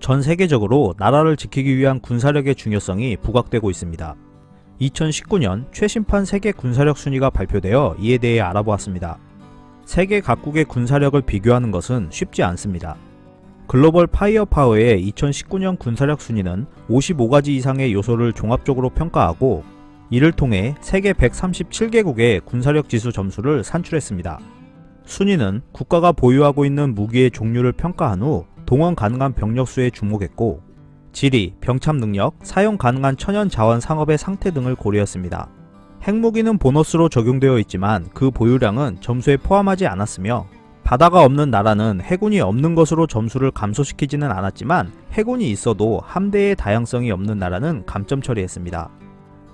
전 세계적으로 나라를 지키기 위한 군사력의 중요성이 부각되고 있습니다. 2019년 최신판 세계 군사력 순위가 발표되어 이에 대해 알아보았습니다. 세계 각국의 군사력을 비교하는 것은 쉽지 않습니다. 글로벌 파이어파워의 2019년 군사력 순위는 55가지 이상의 요소를 종합적으로 평가하고 이를 통해 세계 137개국의 군사력 지수 점수를 산출했습니다. 순위는 국가가 보유하고 있는 무기의 종류를 평가한 후 동원 가능한 병력 수에 주목했고 지리, 병참 능력, 사용 가능한 천연 자원 상업의 상태 등을 고려했습니다. 핵무기는 보너스로 적용되어 있지만 그 보유량은 점수에 포함하지 않았으며 바다가 없는 나라는 해군이 없는 것으로 점수를 감소시키지는 않았지만 해군이 있어도 함대의 다양성이 없는 나라는 감점 처리했습니다.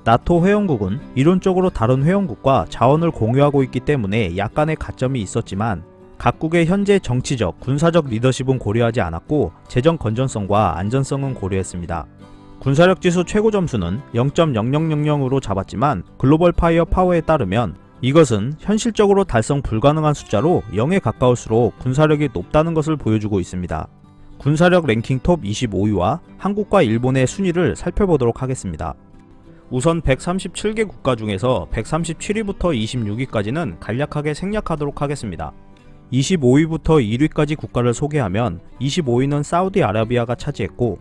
나토 회원국은 이론적으로 다른 회원국과 자원을 공유하고 있기 때문에 약간의 가점이 있었지만 각국의 현재 정치적, 군사적 리더십은 고려하지 않았고 재정 건전성과 안전성은 고려했습니다. 군사력 지수 최고 점수는 0.0000으로 잡았지만 글로벌 파이어 파워에 따르면 이것은 현실적으로 달성 불가능한 숫자로 0에 가까울수록 군사력이 높다는 것을 보여주고 있습니다. 군사력 랭킹 톱 25위와 한국과 일본의 순위를 살펴보도록 하겠습니다. 우선 137개 국가 중에서 137위부터 26위까지는 간략하게 생략하도록 하겠습니다. 25위부터 1위까지 국가를 소개하면 25위는 사우디아라비아가 차지했고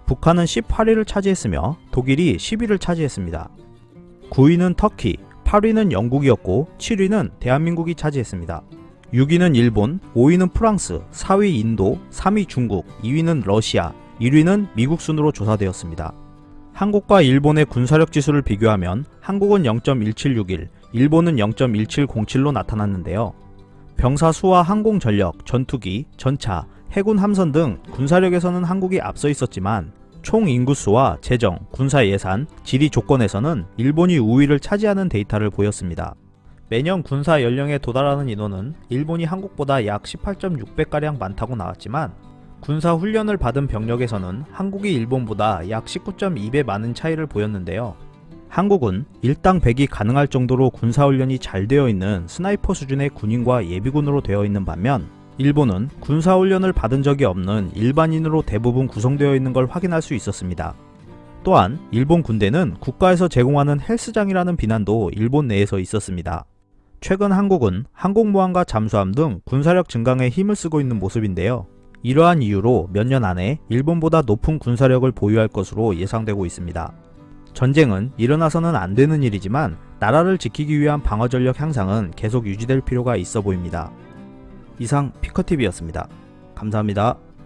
북한은 18위를 차지했으며 독일이 10위를 차지했습니다. 9위는 터키, 8위는 영국이었고 7위는 대한민국이 차지했습니다. 6위는 일본, 5위는 프랑스, 4위 인도, 3위 중국, 2위는 러시아, 1위는 미국 순으로 조사되었습니다. 한국과 일본의 군사력 지수를 비교하면 한국은 0.1761, 일본은 0.1707로 나타났는데요. 병사 수와 항공 전력, 전투기, 전차, 해군 함선 등 군사력에서는 한국이 앞서 있었지만 총 인구수와 재정, 군사 예산, 지리 조건에서는 일본이 우위를 차지하는 데이터를 보였습니다. 매년 군사 연령에 도달하는 인원은 일본이 한국보다 약 18.6배가량 많다고 나왔지만 군사 훈련을 받은 병력에서는 한국이 일본보다 약 19.2배 많은 차이를 보였는데요. 한국은 일당 100이 가능할 정도로 군사훈련이 잘 되어 있는 스나이퍼 수준의 군인과 예비군으로 되어 있는 반면 일본은 군사훈련을 받은 적이 없는 일반인으로 대부분 구성되어 있는 걸 확인할 수 있었습니다. 또한 일본 군대는 국가에서 제공하는 헬스장이라는 비난도 일본 내에서 있었습니다. 최근 한국은 항공모함과 잠수함 등 군사력 증강에 힘을 쓰고 있는 모습인데요. 이러한 이유로 몇 년 안에 일본보다 높은 군사력을 보유할 것으로 예상되고 있습니다. 전쟁은 일어나서는 안 되는 일이지만 나라를 지키기 위한 방어전력 향상은 계속 유지될 필요가 있어 보입니다. 이상 피커TV였습니다. 감사합니다.